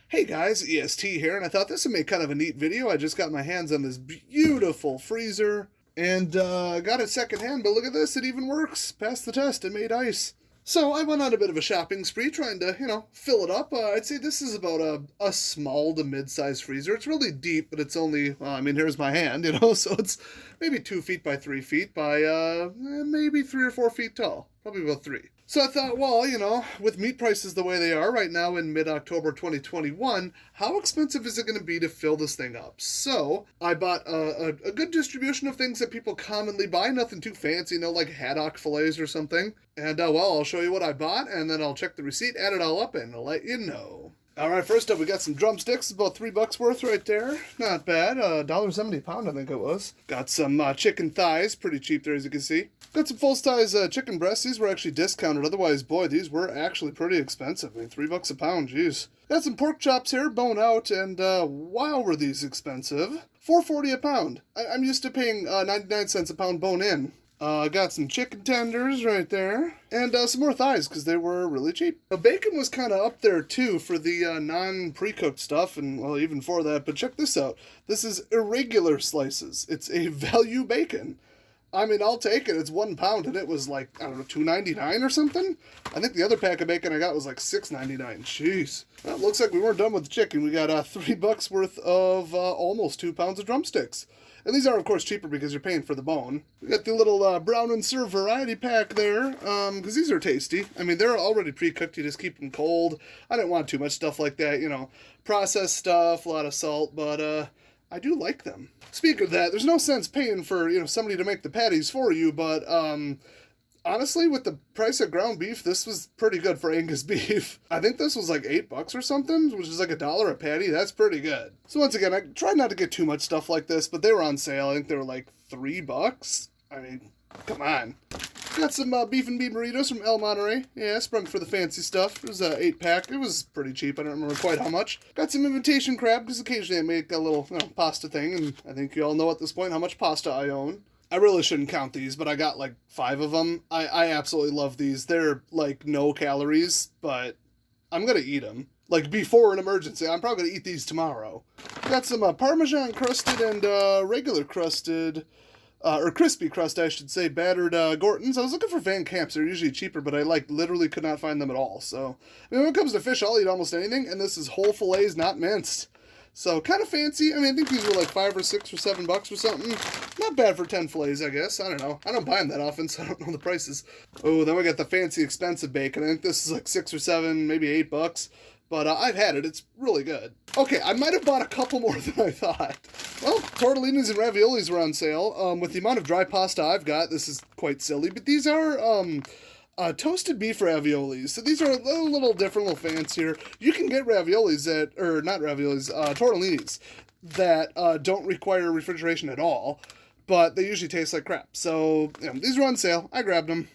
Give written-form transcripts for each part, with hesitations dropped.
Hey guys, EST here, and I thought this would make kind of a neat video. I just got my hands on this beautiful freezer, and got it secondhand, but look at this, it even works. Passed the test, it made ice. So I went on a bit of a shopping spree trying to, fill it up. I'd say this is about a small to mid-sized freezer. It's really deep, but it's only, here's my hand, so it's maybe 2 feet by 3 feet by maybe 3 or 4 feet tall. Probably about 3. So I thought, well, with meat prices the way they are right now in mid-October 2021, how expensive is it going to be to fill this thing up? So I bought a good distribution of things that people commonly buy, nothing too fancy, no like haddock fillets or something. And, I'll show you what I bought, and then I'll check the receipt, add it all up, and I'll let you know. All right, first up, we got some drumsticks, about $3 worth right there. Not bad, $1.70 a pound, I think it was. Got some chicken thighs, pretty cheap there, as you can see. Got some full-size chicken breasts. These were actually discounted. Otherwise, boy, these were actually pretty expensive. $3 a pound, geez. Got some pork chops here, bone out, and wow, were these expensive. $4.40 a pound. I'm used to paying 99 cents a pound bone in. Got some chicken tenders right there, and some more thighs because they were really cheap. The bacon was kind of up there too for the non-pre-cooked stuff, and well, even for that. But check this out. This is irregular slices. It's a value bacon. I'll take it. It's 1 pound, and it was like, I don't know, $2.99 or something? I think the other pack of bacon I got was like $6.99. Jeez. Well, it looks like we weren't done with the chicken. We got $3 worth of almost 2 pounds of drumsticks. And these are, of course, cheaper because you're paying for the bone. We got the little brown and serve variety pack there, because these are tasty. They're already pre-cooked. You just keep them cold. I didn't want too much stuff like that, processed stuff, a lot of salt, but I do like them. Speaking of that, there's no sense paying for, somebody to make the patties for you, but honestly, with the price of ground beef, this was pretty good for Angus beef. I think this was like $8 or something, which is like $1 a patty. That's pretty good. So once again, I tried not to get too much stuff like this, but they were on sale. I think they were like $3. Come on. Got some beef and beef burritos from El Monterey. Yeah, sprung for the fancy stuff. It was an 8-pack. It was pretty cheap. I don't remember quite how much. Got some invitation crab, because occasionally I make a little pasta thing, and I think you all know at this point how much pasta I own. I really shouldn't count these, but I got like 5 of them. I absolutely love these. They're like no calories, but I'm going to eat them. Like before an emergency. I'm probably going to eat these tomorrow. Got some Parmesan crusted and regular crusted, or crispy crust, I should say, battered Gortons. I was looking for Van Camps. They're usually cheaper, but I literally could not find them at all. So, when it comes to fish, I'll eat almost anything, and this is whole fillets, not minced. So, kind of fancy. I think these were like $5 or $6 or $7 or something. Not bad for 10 fillets, I guess. I don't know. I don't buy them that often, so I don't know the prices. Oh, then we got the fancy expensive bacon. I think this is like $6 or $7, maybe $8. But I've had it. It's really good. Okay, I might have bought a couple more than I thought. Well, tortellinis and raviolis were on sale. With the amount of dry pasta I've got, this is quite silly. But these are toasted beef raviolis. So these are a little different, a little fancier. You can get raviolis tortellinis that don't require refrigeration at all. But they usually taste like crap. So, these were on sale. I grabbed them.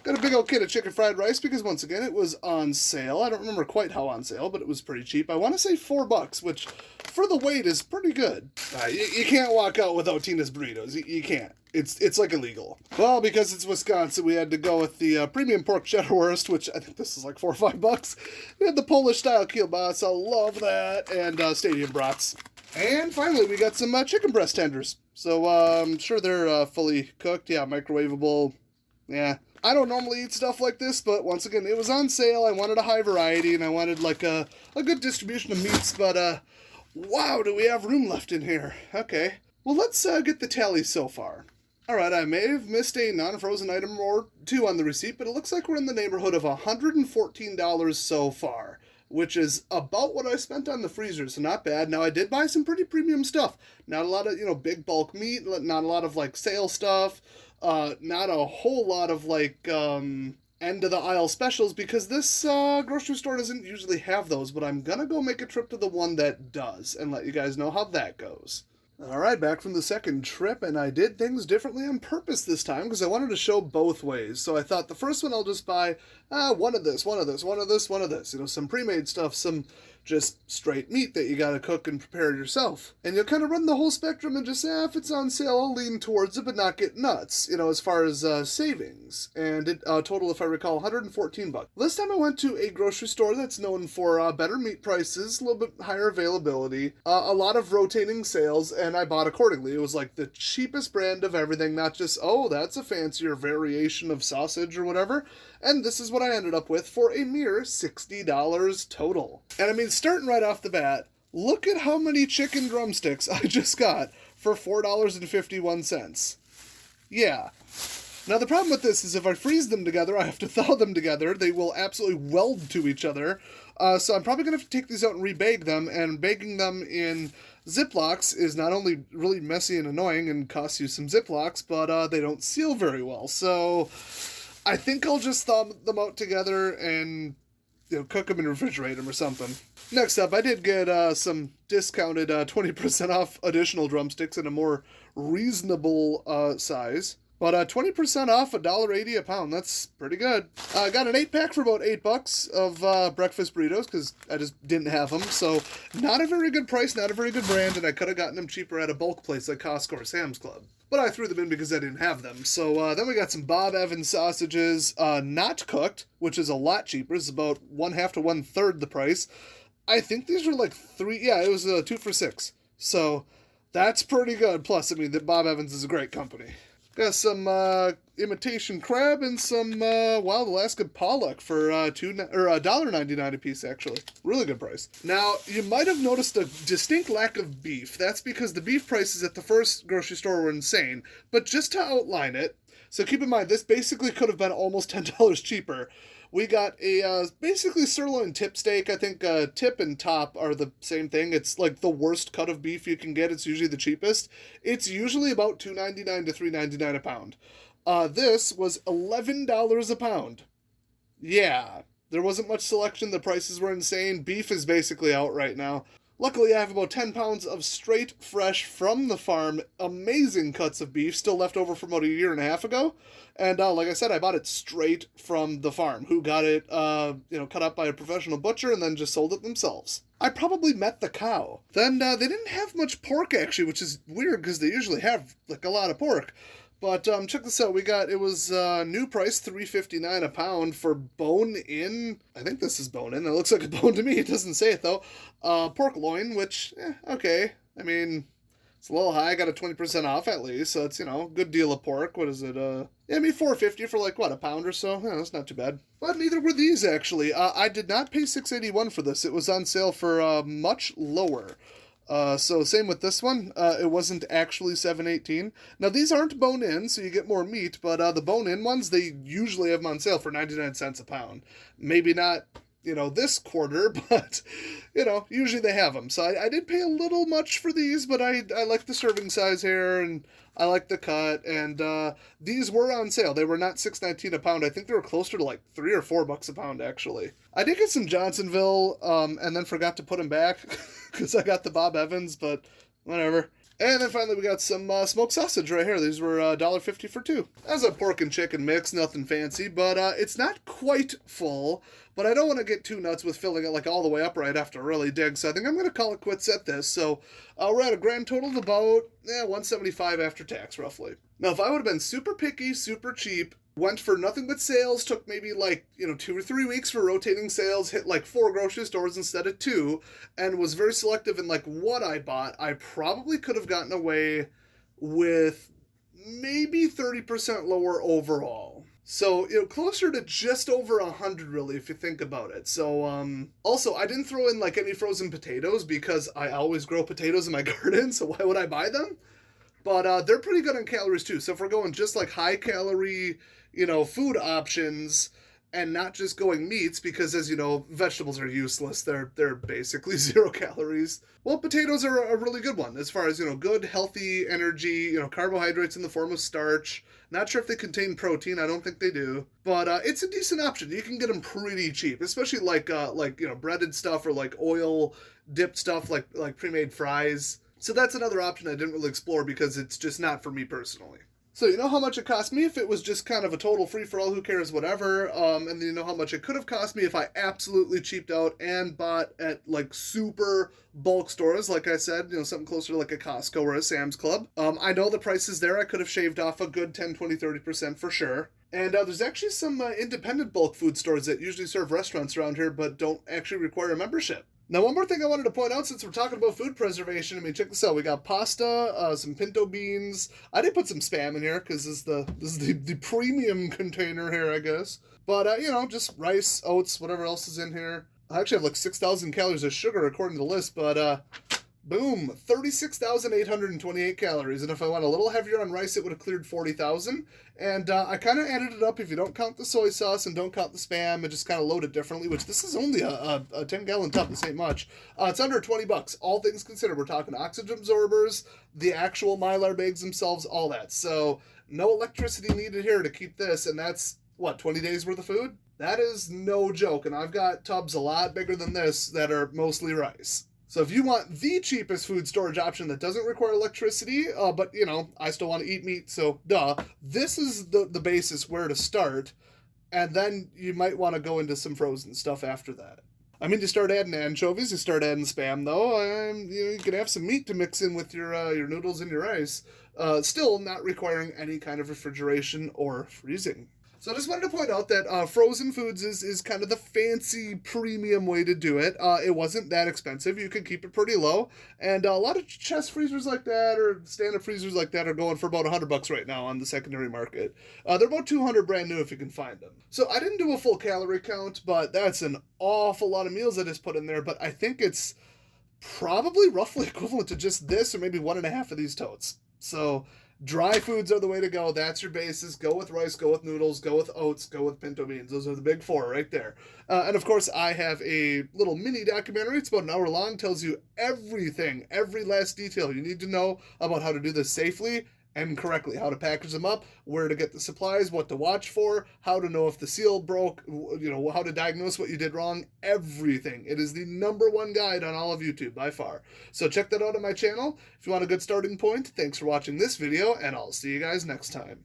Got a big old kit of chicken fried rice because, once again, it was on sale. I don't remember quite how on sale, but it was pretty cheap. I want to say $4, which, for the weight, is pretty good. You can't walk out without Tina's burritos. You can't. It's like illegal. Well, because it's Wisconsin, we had to go with the premium pork cheddar wurst, which I think this is like $4 or $5. We had the Polish-style kielbasa. I love that. And stadium brats. And finally, we got some chicken breast tenders. So, I'm sure they're fully cooked. Yeah, microwavable. Yeah. I don't normally eat stuff like this, but once again, it was on sale. I wanted a high variety, and I wanted like a good distribution of meats, but wow, do we have room left in here? Okay. Well, let's get the tally so far. Alright, I may have missed a non-frozen item or two on the receipt, but it looks like we're in the neighborhood of $114 so far, which is about what I spent on the freezer, so not bad. Now, I did buy some pretty premium stuff. Not a lot of, big bulk meat, not a lot of, sale stuff, not a whole lot of, end-of-the-aisle specials, because this grocery store doesn't usually have those, but I'm gonna go make a trip to the one that does, and let you guys know how that goes. Alright, back from the second trip, and I did things differently on purpose this time, because I wanted to show both ways. So I thought the first one I'll just buy one of this, one of this, one of this, one of this. Some pre-made stuff, some just straight meat that you gotta cook and prepare yourself. And you'll kind of run the whole spectrum and just say, if it's on sale, I'll lean towards it, but not get nuts, as far as savings. And it total, if I recall, $114. This time I went to a grocery store that's known for better meat prices, a little bit higher availability, a lot of rotating sales, and I bought accordingly. It was like the cheapest brand of everything, not just, oh, that's a fancier variation of sausage or whatever. And this is what I ended up with for a mere $60 total. And I mean, starting right off the bat, look at how many chicken drumsticks I just got for $4.51. Yeah. Now the problem with this is if I freeze them together, I have to thaw them together. They will absolutely weld to each other. So I'm probably going to have to take these out and rebag them, and bagging them in Ziplocs is not only really messy and annoying and costs you some Ziplocs, but they don't seal very well. So I think I'll just thaw them out together and cook them and refrigerate them or something. Next up, I did get some discounted 20% off additional drumsticks in a more reasonable size. But 20% off, $1.80 a pound. That's pretty good. I got an 8-pack for about $8 of breakfast burritos because I just didn't have them. So not a very good price, not a very good brand, and I could have gotten them cheaper at a bulk place like Costco or Sam's Club. But I threw them in because I didn't have them. So then we got some Bob Evans sausages, not cooked, which is a lot cheaper. It's about 1/2 to 1/3 the price. I think these were like it was 2 for $6. So that's pretty good. Plus, I mean, Bob Evans is a great company. Got some imitation crab and some wild Alaska pollock for $1.99 a piece, actually. Really good price. Now, you might have noticed a distinct lack of beef. That's because the beef prices at the first grocery store were insane. But just to outline it, so keep in mind, this basically could have been almost $10 cheaper. We got a basically sirloin tip steak. I think tip and top are the same thing. It's like the worst cut of beef you can get. It's usually the cheapest. It's usually about $2.99 to $3.99 a pound. This was $11 a pound. Yeah, there wasn't much selection. The prices were insane. Beef is basically out right now. Luckily, I have about 10 pounds of straight, fresh, from the farm, amazing cuts of beef still left over from about 1.5 years ago. And like I said, I bought it straight from the farm, who got it, cut up by a professional butcher and then just sold it themselves. I probably met the cow. Then they didn't have much pork, actually, which is weird because they usually have, like, a lot of pork. But check this out. It was new price, $3.59 a pound for bone-in. I think this is bone-in. It looks like a bone to me. It doesn't say it, though. Pork loin, which, okay. I mean, it's a little high. I got a 20% off at least, so it's, good deal of pork. What is it? $4.50 for, a pound or so. That's not too bad. But neither were these, actually. I did not pay $6.81 for this. It was on sale for much lower. So same with this one. It wasn't actually $7.18. Now these aren't bone-in, so you get more meat, but the bone-in ones, they usually have them on sale for 99 cents a pound. Maybe not, this quarter, but, usually they have them. So I did pay a little much for these, but I like the serving size here, and I like the cut, and these were on sale. They were not $6.19 a pound. I think they were closer to like $3 or $4 a pound, actually. I did get some Johnsonville, and then forgot to put them back, because I got the Bob Evans, but whatever. And then finally we got some smoked sausage right here. These were $1.50 for 2. That's a pork and chicken mix, nothing fancy, but it's not quite full, but I don't want to get too nuts with filling it all the way up right after really dig, so I think I'm going to call it quits at this. So we're at a grand total of about $175 after tax, roughly. Now, if I would have been super picky, super cheap, went for nothing but sales, took maybe 2 or 3 weeks for rotating sales, hit 4 grocery stores instead of 2, and was very selective in what I bought, I probably could have gotten away with maybe 30% lower overall. So, closer to just over 100 really, if you think about it. So, also, I didn't throw in any frozen potatoes because I always grow potatoes in my garden, so why would I buy them? But they're pretty good on calories too. So if we're going just high calorie, food options and not just going meats, because as you know, vegetables are useless. They're basically 0 calories. Well, potatoes are a really good one as far as, good, healthy energy, carbohydrates in the form of starch. Not sure if they contain protein. I don't think they do. But it's a decent option. You can get them pretty cheap, especially breaded stuff or oil dipped stuff like pre-made fries. So that's another option I didn't really explore because it's just not for me personally. So you know how much it cost me if it was just kind of a total free-for-all, who cares, whatever, and then you know how much it could have cost me if I absolutely cheaped out and bought at, like, super bulk stores, like I said, something closer to like a Costco or a Sam's Club. I know the prices there, I could have shaved off a good 10, 20, 30% for sure. And there's actually some independent bulk food stores that usually serve restaurants around here but don't actually require a membership. Now, one more thing I wanted to point out since we're talking about food preservation. I mean, check this out. We got pasta, some pinto beans. I did put some Spam in here because this is the premium container here, I guess. But, just rice, oats, whatever else is in here. I actually have like 6,000 calories of sugar according to the list, but boom, 36,828 calories. And if I went a little heavier on rice, it would have cleared 40,000. And I kind of added it up if you don't count the soy sauce and don't count the Spam and just kind of load it differently, which this is only a 10-gallon tub. This ain't much. It's under $20, all things considered. We're talking oxygen absorbers, the actual Mylar bags themselves, all that. So no electricity needed here to keep this. And that's, 20 days worth of food? That is no joke. And I've got tubs a lot bigger than this that are mostly rice. So if you want the cheapest food storage option that doesn't require electricity, but, I still want to eat meat, so duh, this is the basis where to start, and then you might want to go into some frozen stuff after that. I mean, you start adding anchovies, you start adding Spam, though, you can have some meat to mix in with your noodles and your rice, still not requiring any kind of refrigeration or freezing. So I just wanted to point out that frozen foods is kind of the fancy premium way to do it. It wasn't that expensive. You could keep it pretty low. And a lot of chest freezers like that or stand-up freezers like that are going for about $100 right now on the secondary market. They're about $200 brand new if you can find them. So I didn't do a full calorie count, but that's an awful lot of meals I just put in there. But I think it's probably roughly equivalent to just this or maybe 1.5 of these totes. So dry foods are the way to go. That's your basis. Go with rice, go with noodles, go with oats, go with pinto beans. Those are the big four right there. And of course, I have a little mini documentary. It's about an hour long. Tells you everything, every last detail you need to know about how to do this safely and correctly. How to package them up, where to get the supplies, what to watch for, how to know if the seal broke, how to diagnose what you did wrong, everything. It is the #1 guide on all of YouTube by far. So check that out on my channel if you want a good starting point. Thanks for watching this video, and I'll see you guys next time.